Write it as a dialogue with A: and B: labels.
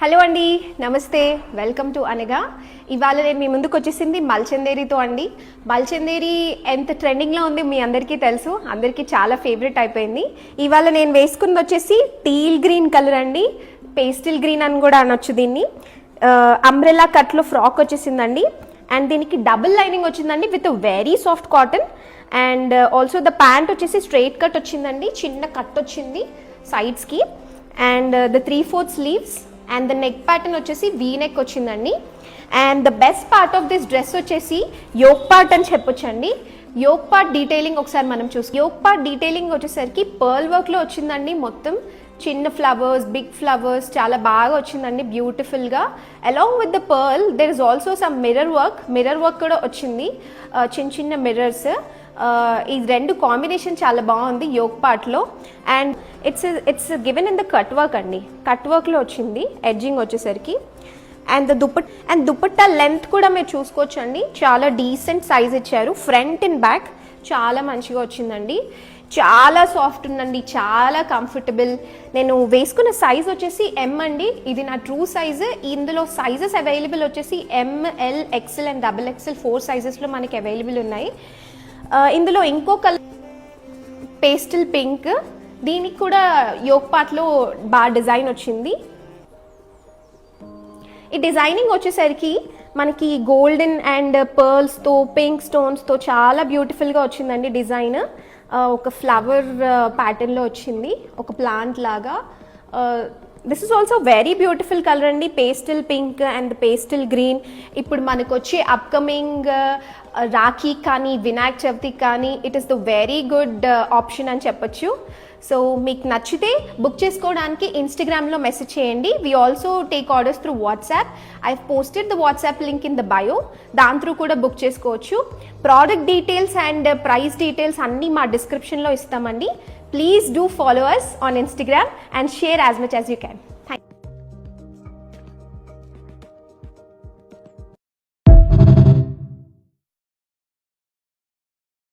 A: Hello అండి, నమస్తే, welcome to అనగా. ఇవాళ నేను మీ ముందుకు వచ్చేసింది మల్చందేరితో అండి. మల్చందేరి ఎంత ట్రెండింగ్లో ఉంది మీ అందరికీ తెలుసు, అందరికీ చాలా ఫేవరెట్ అయిపోయింది. ఇవాళ నేను వేసుకుంది వచ్చేసి టీల్ గ్రీన్ కలర్ అండి, పేస్టిల్ గ్రీన్ అని కూడా అనొచ్చు దీన్ని. అంబ్రెల్లా కట్లో ఫ్రాక్ వచ్చేసిందండి అండ్ దీనికి డబుల్ లైనింగ్ వచ్చిందండి with very soft cotton. And also the pant వచ్చేసి స్ట్రైట్ కట్ వచ్చిందండి, చిన్న కట్ వచ్చింది సైడ్స్కి. And the 3/4 sleeves and the neck pattern వచ్చేసి వీ నెక్ వచ్చిందండి. And the best part of this dress వచ్చేసి యోక్ పార్ట్ అని చెప్పొచ్చండి. యోక్ పార్ట్ డీటెయిలింగ్ ఒకసారి మనం చూసి, యోక్ పార్ట్ డీటెయిలింగ్ వచ్చేసరికి పర్ల్ వర్క్లో వచ్చిందండి. మొత్తం చిన్న ఫ్లవర్స్, బిగ్ ఫ్లవర్స్ చాలా బాగా వచ్చిందండి, బ్యూటిఫుల్గా. Along with the pearl there is also some mirror work కూడా వచ్చింది, చిన్న చిన్న మిర్రర్స్. ఈ రెండు కాంబినేషన్ చాలా బాగుంది యోక్ పార్ట్లో. And it's given in the cut work అండి, కట్ వర్క్లో వచ్చింది ఎడ్జింగ్ వచ్చేసరికి. అండ్ దుపట్టా లెంత్ కూడా మీరు చూసుకోవచ్చు అండి, చాలా డీసెంట్ సైజ్ ఇచ్చారు. ఫ్రంట్ అండ్ బ్యాక్ చాలా మంచిగా వచ్చిందండి, చాలా సాఫ్ట్ ఉందండి, చాలా కంఫర్టబుల్. నేను వేసుకున్న సైజ్ వచ్చేసి ఎం అండి, ఇది నా ట్రూ సైజ్. ఇందులో సైజెస్ అవైలబుల్ వచ్చేసి ఎంఎల్, ఎక్సెల్ అండ్ XXL 4 సైజెస్లో మనకి అవైలబుల్ ఉన్నాయి. ఇందులో ఇంకో కలర్ పేస్టల్ పింక్, దీనికి కూడా యోక్ పార్ట్లో బాగా డిజైన్ వచ్చింది. ఈ డిజైనింగ్ వచ్చేసరికి మనకి గోల్డెన్ అండ్ పర్ల్స్తో, పింక్ స్టోన్స్తో చాలా బ్యూటిఫుల్గా వచ్చిందండి డిజైన్. ఒక ఫ్లవర్ ప్యాటర్న్లో వచ్చింది, ఒక ప్లాంట్ లాగా. This is also very beautiful colour అండి, pastel pink and pastel green. ఇప్పుడు మనకు వచ్చే అప్కమింగ్ రాఖీ కానీ వినాయక చవితికి కానీ it is the very good option అని చెప్పొచ్చు. సో మీకు నచ్చితే బుక్ చేసుకోవడానికి ఇన్స్టాగ్రామ్లో మెసేజ్ చేయండి. We also take orders through WhatsApp. I posted the WhatsApp link in the bio, దాని త్రూ కూడా బుక్ చేసుకోవచ్చు. Product details and price details అన్నీ మా డిస్క్రిప్షన్లో ఇస్తామండి. Please do follow us on Instagram and share as much as you can.